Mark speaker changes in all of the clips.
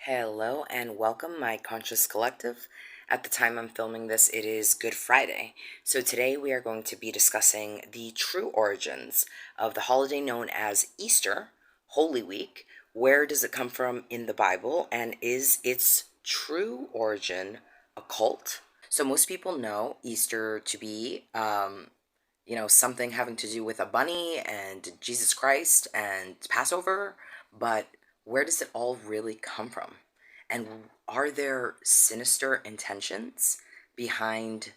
Speaker 1: Hello and welcome, my conscious collective. At the time I'm filming this, it is Good Friday. So today we are going to be discussing the true origins of the holiday known as Easter, Holy Week. Where does it come from in the Bible, and is its true origin occult? So most people know Easter to be, something having to do with a bunny and Jesus Christ and Passover, but where does it all really come from? And are there sinister intentions behind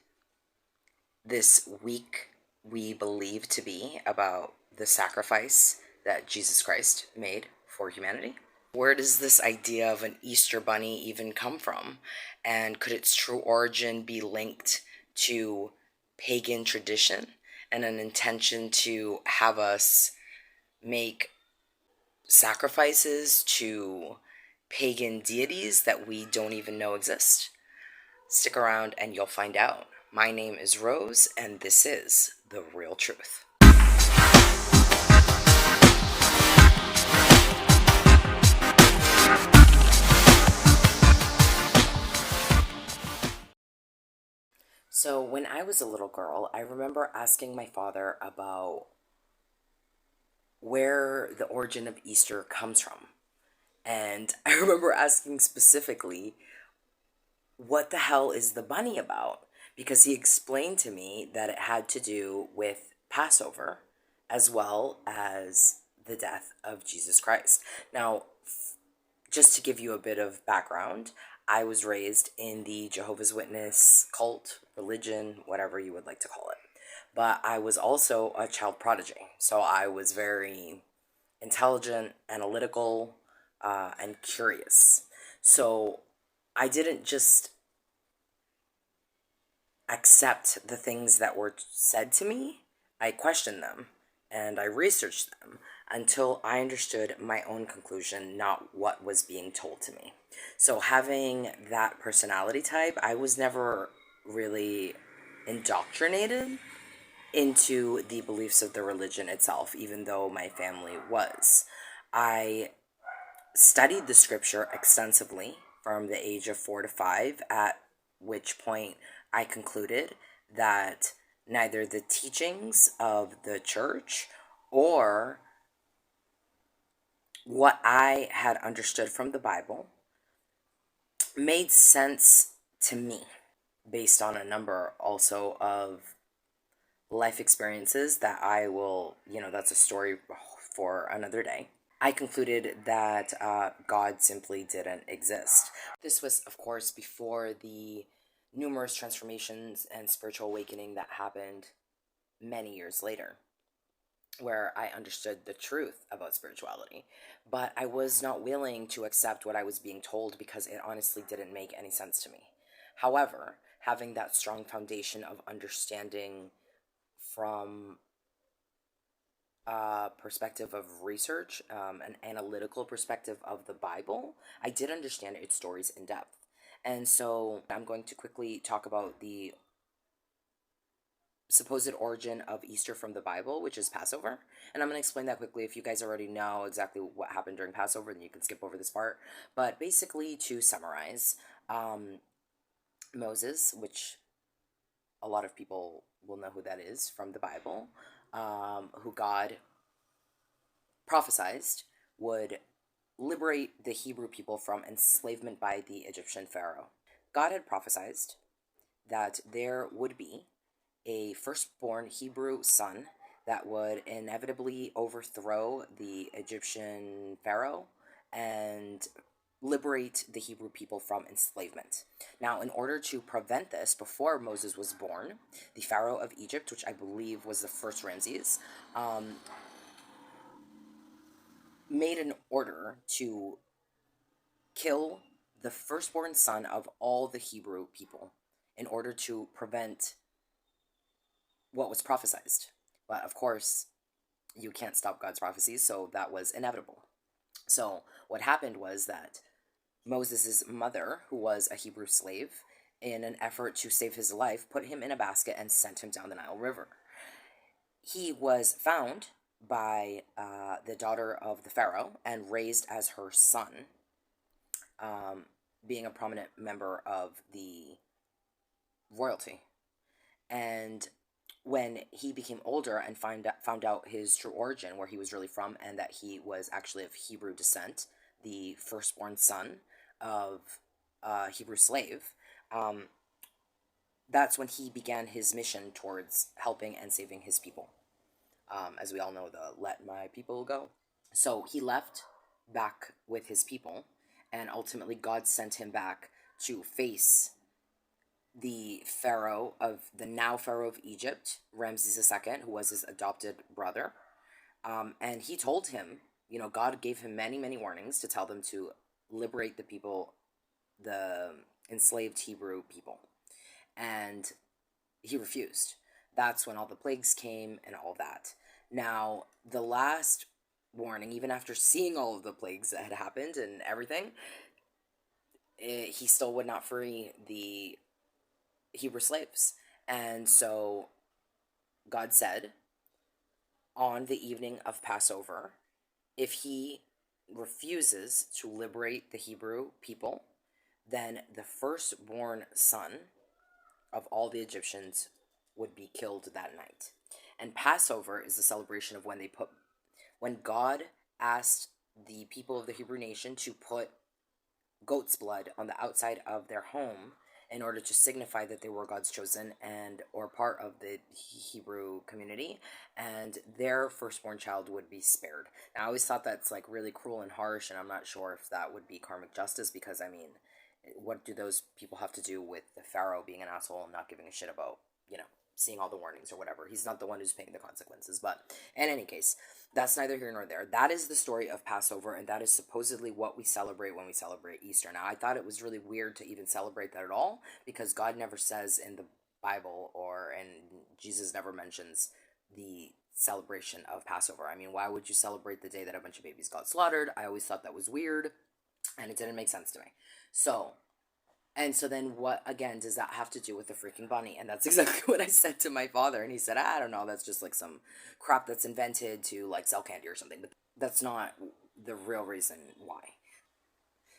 Speaker 1: this week we believe to be about the sacrifice that Jesus Christ made for humanity? Where does this idea of an Easter bunny even come from? And could its true origin be linked to pagan tradition and an intention to have us make sacrifices to pagan deities that we don't even know exist? Stick around and you'll find out. My name is Rose, and this is The Real Truth. So, when I was a little girl, I remember asking my father about where the origin of Easter comes from. And I remember asking specifically, what the hell is the bunny about? Because he explained to me that it had to do with Passover as well as the death of Jesus Christ. Now, just to give you a bit of background, I was raised in the Jehovah's Witness cult, religion, whatever you would like to call it. But I was also a child prodigy. So I was very intelligent, analytical, and curious. So I didn't just accept the things that were said to me. I questioned them and I researched them until I understood my own conclusion, not what was being told to me. So, having that personality type, I was never really indoctrinated into the beliefs of the religion itself, even though my family was. I studied the scripture extensively from the age of 4 to 5, at which point I concluded that neither the teachings of the church or what I had understood from the Bible made sense to me based on a number also of life experiences that I will, that's a story for another day. I concluded that God simply didn't exist. This was, of course, before the numerous transformations and spiritual awakening that happened many years later, where I understood the truth about spirituality. But I was not willing to accept what I was being told because it honestly didn't make any sense to me. However, having that strong foundation of understanding from perspective of research, an analytical perspective of the Bible, I did understand its stories in depth. And so I'm going to quickly talk about the supposed origin of Easter from the Bible, which is Passover. And I'm going to explain that quickly. If you guys already know exactly what happened during Passover, then you can skip over this part. But basically, to summarize, Moses, which a lot of people will know who that is from the Bible, who God prophesied would liberate the Hebrew people from enslavement by the Egyptian Pharaoh. God had prophesied that there would be a firstborn Hebrew son that would inevitably overthrow the Egyptian Pharaoh and liberate the Hebrew people from enslavement. Now, in order to prevent this, before Moses was born, the Pharaoh of Egypt, which I believe was the first Ramses, made an order to kill the firstborn son of all the Hebrew people in order to prevent what was prophesied. But of course, you can't stop God's prophecies, so that was inevitable. So what happened was that Moses' mother, who was a Hebrew slave, in an effort to save his life, put him in a basket and sent him down the Nile River. He was found by the daughter of the Pharaoh and raised as her son. being a prominent member of the royalty. And when he became older and found out his true origin, where he was really from, and that he was actually of Hebrew descent, the firstborn son of a Hebrew slave, um, that's when he began his mission towards helping and saving his people. As we all know, the "let my people go." So he left back with his people, and ultimately God sent him back to face the Pharaoh of the now Pharaoh of Egypt, Ramses II, who was his adopted brother. And he told him, God gave him many, many warnings to tell them to liberate the people, the enslaved Hebrew people. And he refused. That's when all the plagues came and all that. Now, the last warning, even after seeing all of the plagues that had happened and everything, he still would not free the Hebrew slaves. And so God said, on the evening of Passover, if he refuses to liberate the Hebrew people, then the firstborn son of all the Egyptians would be killed that night. And Passover is the celebration of when God asked the people of the Hebrew nation to put goat's blood on the outside of their home in order to signify that they were God's chosen and or part of the Hebrew community, and their firstborn child would be spared. Now, I always thought that's like really cruel and harsh, and I'm not sure if that would be karmic justice, because I mean, what do those people have to do with the Pharaoh being an asshole and not giving a shit about, seeing all the warnings or whatever? He's not the one who's paying the consequences. But in any case, that's neither here nor there. That is the story of Passover, and that is supposedly what we celebrate when we celebrate Easter. Now, I thought it was really weird to even celebrate that at all, because God never says in the Bible, and Jesus never mentions the celebration of Passover. I mean, why would you celebrate the day that a bunch of babies got slaughtered? I always thought that was weird, and it didn't make sense to me. So then what, again, does that have to do with the freaking bunny? And that's exactly what I said to my father. And he said, I don't know, that's just like some crap that's invented to like sell candy or something. But that's not the real reason why.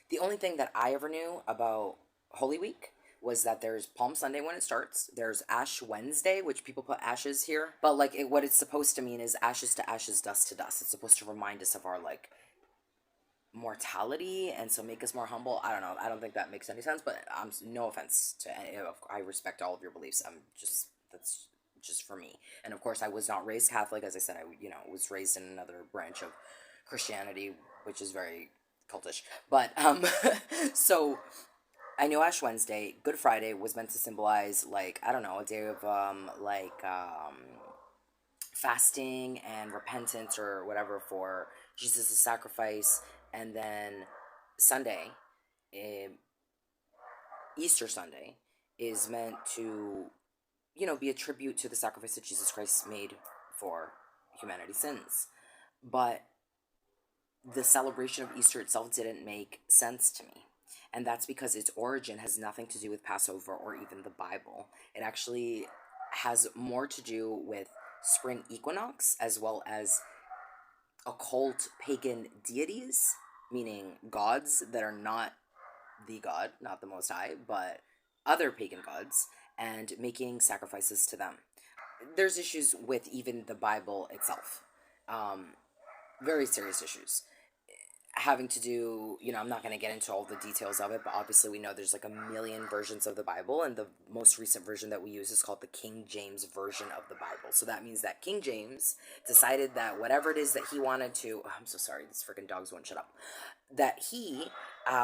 Speaker 1: The only thing that I ever knew about Holy Week was that there's Palm Sunday when it starts. There's Ash Wednesday, which people put ashes here. But like what it's supposed to mean is ashes to ashes, dust to dust. It's supposed to remind us of our like mortality, and so make us more humble. I don't know, I don't think that makes any sense, but no offense to any, I respect all of your beliefs. That's just for me. And of course, I was not raised Catholic. As I said, I was raised in another branch of Christianity, which is very cultish. But so I know Ash Wednesday, Good Friday was meant to symbolize, like, I don't know, a day of fasting and repentance or whatever for Jesus' sacrifice. And then Sunday, Easter Sunday, is meant to, be a tribute to the sacrifice that Jesus Christ made for humanity's sins. But the celebration of Easter itself didn't make sense to me. And that's because its origin has nothing to do with Passover or even the Bible. It actually has more to do with spring equinox, as well as occult pagan deities, meaning gods that are not the God, not the Most High, but other pagan gods, and making sacrifices to them. There's issues with even the Bible itself. Very serious issues having to do, I'm not going to get into all the details of it, but obviously we know there's like a million versions of the Bible, and the most recent version that we use is called the King James Version of the Bible. So that means that King James decided that whatever it is that he wanted to, oh, I'm so sorry, these freaking dogs won't shut up, that he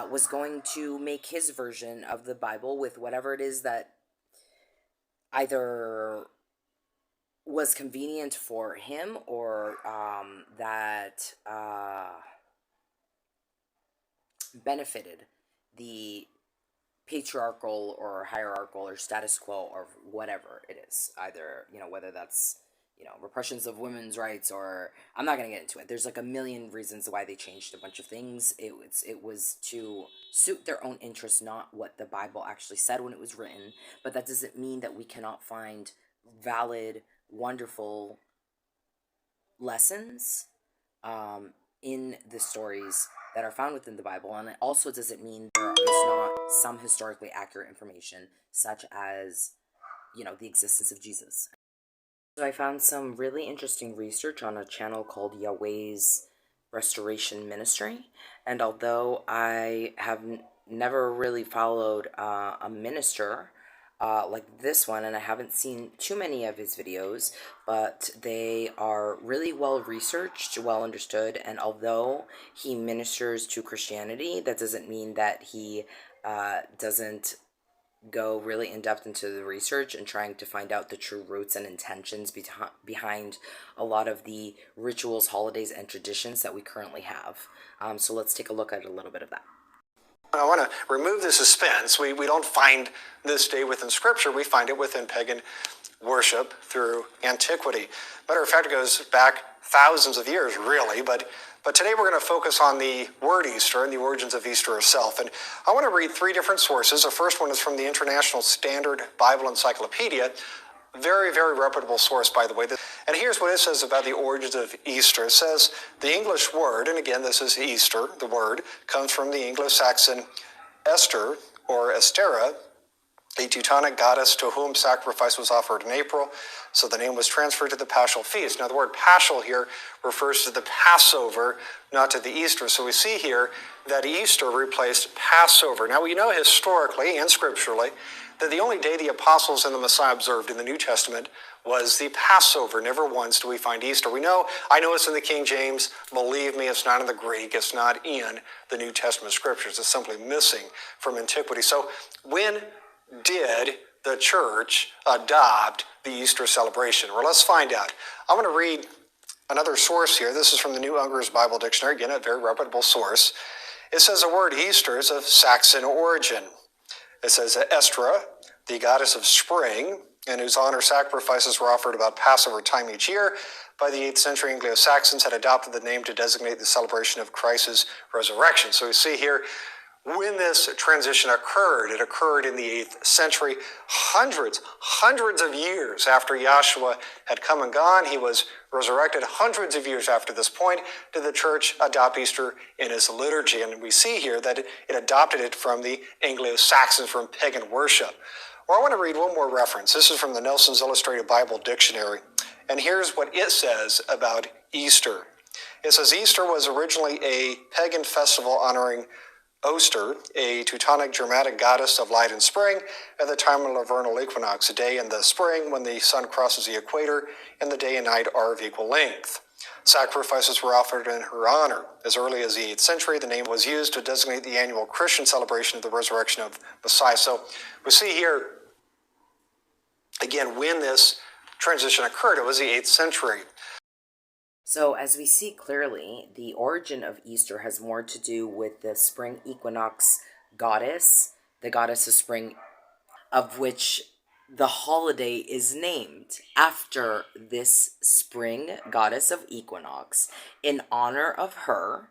Speaker 1: was going to make his version of the Bible with whatever it is that either was convenient for him, or that benefited the patriarchal or hierarchical or status quo or whatever it is. Either, whether that's, repressions of women's rights, or I'm not going to get into it. There's like a million reasons why they changed a bunch of things. It was to suit their own interests, not what the Bible actually said when it was written. But that doesn't mean that we cannot find valid, wonderful lessons in the stories that are found within the Bible, and it also doesn't mean there is not some historically accurate information, such as, the existence of Jesus. So I found some really interesting research on a channel called Yahweh's Restoration Ministry, and although I have never really followed a minister like this one, and I haven't seen too many of his videos, but they are really well researched, well understood, and although he ministers to Christianity, that doesn't mean that he doesn't go really in depth into the research and trying to find out the true roots and intentions behind a lot of the rituals, holidays, and traditions that we currently have. So let's take a look at a little bit of that.
Speaker 2: I want to remove the suspense. We don't find this day within Scripture. We find it within pagan worship through antiquity. Matter of fact, it goes back thousands of years, really, but today we're going to focus on the word Easter and the origins of Easter itself. And I want to read three different sources. The first one is from the International Standard Bible Encyclopedia. Very, very reputable source, by the way. And here's what it says about the origins of Easter. It says, the English word, and again, this is Easter, the word, comes from the Anglo-Saxon Esther, or Estera, a Teutonic goddess to whom sacrifice was offered in April. So the name was transferred to the Paschal Feast. Now, the word Paschal here refers to the Passover, not to the Easter. So we see here that Easter replaced Passover. Now, we know historically and scripturally that the only day the apostles and the Messiah observed in the New Testament was the Passover. Never once do we find Easter. I know it's in the King James. Believe me, it's not in the Greek. It's not in the New Testament scriptures. It's simply missing from antiquity. So when did the church adopt the Easter celebration? Well, let's find out. I'm going to read another source here. This is from the New Unger's Bible Dictionary. Again, a very reputable source. It says the word Easter is of Saxon origin. It says Estra, the goddess of spring, in whose honor sacrifices were offered about Passover time each year. By the 8th century, Anglo-Saxons had adopted the name to designate the celebration of Christ's resurrection. So we see here, when this transition occurred, it occurred in the 8th century, hundreds of years after Yahshua had come and gone. He was resurrected. Hundreds of years after this point did the church adopt Easter in its liturgy. And we see here that it adopted it from the Anglo-Saxons, from pagan worship. Well, I want to read one more reference. This is from the Nelson's Illustrated Bible Dictionary. And here's what it says about Easter. It says Easter was originally a pagan festival honoring Oster, a Teutonic Germanic goddess of light and spring, at the time of the vernal equinox, a day in the spring when the sun crosses the equator and the day and night are of equal length. Sacrifices were offered in her honor. As early as the 8th century, the name was used to designate the annual Christian celebration of the resurrection of Messiah. So we see here, again, when this transition occurred, it was the 8th century.
Speaker 1: So as we see clearly, the origin of Easter has more to do with the spring equinox goddess, the goddess of spring, of which the holiday is named after this spring goddess of equinox in honor of her.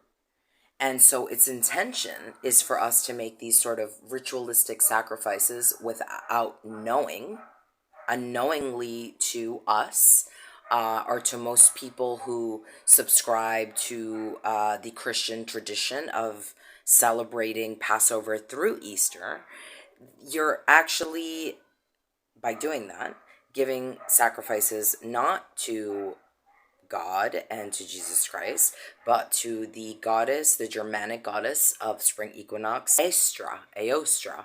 Speaker 1: And so its intention is for us to make these sort of ritualistic sacrifices without knowing, unknowingly to us, or to most people who subscribe to the Christian tradition of celebrating Passover through Easter. You're actually, by doing that, giving sacrifices not to God and to Jesus Christ, but to the goddess, the Germanic goddess of spring equinox, Aostra. I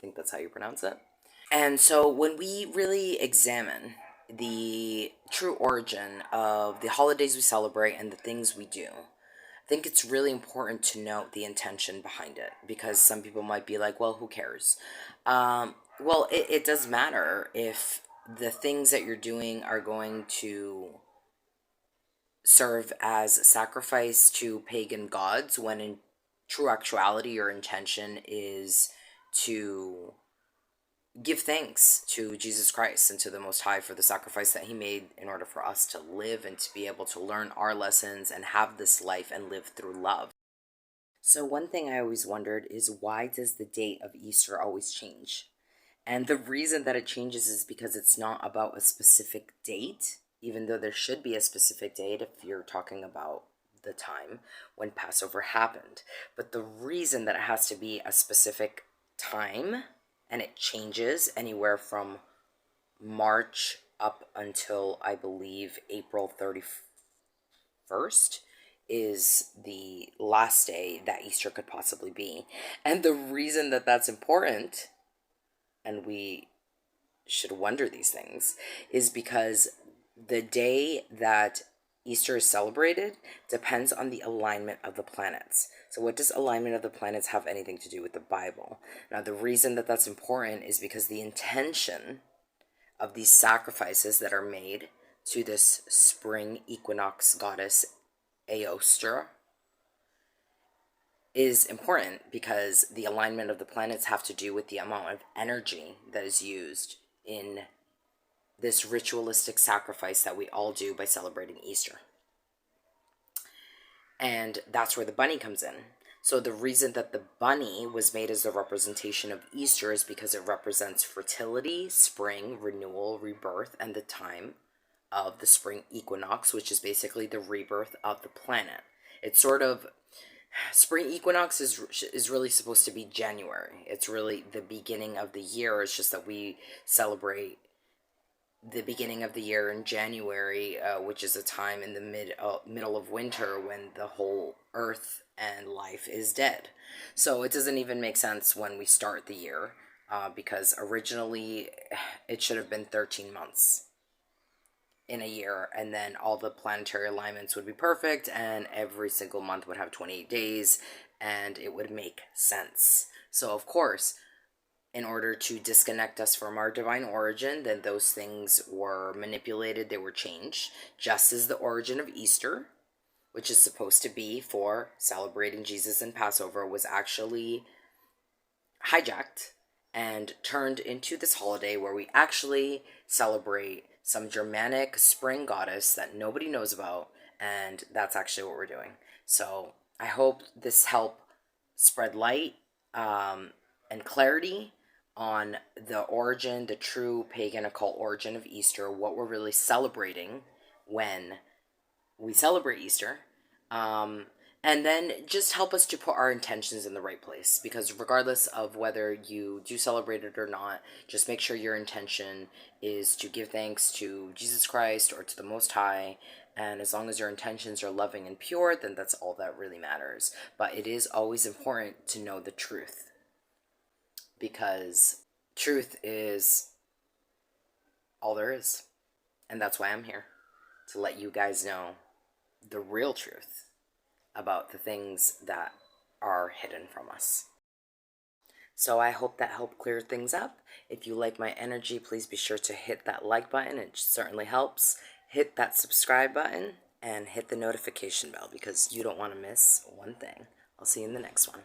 Speaker 1: think that's how you pronounce it. And so when we really examine the true origin of the holidays we celebrate and the things we do, I think it's really important to note the intention behind it, because some people might be like, well, who cares? Well, it does matter if the things that you're doing are going to serve as sacrifice to pagan gods, when in true actuality your intention is to give thanks to Jesus Christ and to the Most High for the sacrifice that he made in order for us to live and to be able to learn our lessons and have this life and live through love. So one thing I always wondered is, why does the date of Easter always change? And the reason that it changes is because it's not about a specific date, even though there should be a specific date if you're talking about the time when Passover happened. But the reason that it has to be a specific time, and it changes anywhere from March up until, I believe, April 31st, is the last day that Easter could possibly be. And the reason that that's important, and we should wonder these things, is because the day that Easter is celebrated depends on the alignment of the planets. So what does alignment of the planets have anything to do with the Bible? Now, the reason that that's important is because the intention of these sacrifices that are made to this spring equinox goddess Aostra is important, because the alignment of the planets have to do with the amount of energy that is used in this ritualistic sacrifice that we all do by celebrating Easter. And that's where the bunny comes in. So the reason that the bunny was made as the representation of Easter is because it represents fertility, spring, renewal, rebirth, and the time of the spring equinox, which is basically the rebirth of the planet. It's sort of, spring equinox is really supposed to be January. It's really the beginning of the year. It's just that we celebrate the beginning of the year in January, which is a time in the middle of winter when the whole earth and life is dead. So it doesn't even make sense when we start the year, because originally it should have been 13 months in a year, and then all the planetary alignments would be perfect, and every single month would have 28 days, and it would make sense. So of course, in order to disconnect us from our divine origin, then those things were manipulated, they were changed, just as the origin of Easter, which is supposed to be for celebrating Jesus and Passover, was actually hijacked and turned into this holiday where we actually celebrate some Germanic spring goddess that nobody knows about, and that's actually what we're doing. So I hope this helped spread light and clarity on the origin, the true pagan occult origin of Easter, what we're really celebrating when we celebrate Easter, and then just help us to put our intentions in the right place, because regardless of whether you do celebrate it or not, just make sure your intention is to give thanks to Jesus Christ or to the Most High, and as long as your intentions are loving and pure, then that's all that really matters. But it is always important to know the truth, because truth is all there is. And that's why I'm here, to let you guys know the real truth about the things that are hidden from us. So I hope that helped clear things up. If you like my energy, please be sure to hit that like button. It certainly helps. Hit that subscribe button and hit the notification bell, because you don't want to miss one thing. I'll see you in the next one.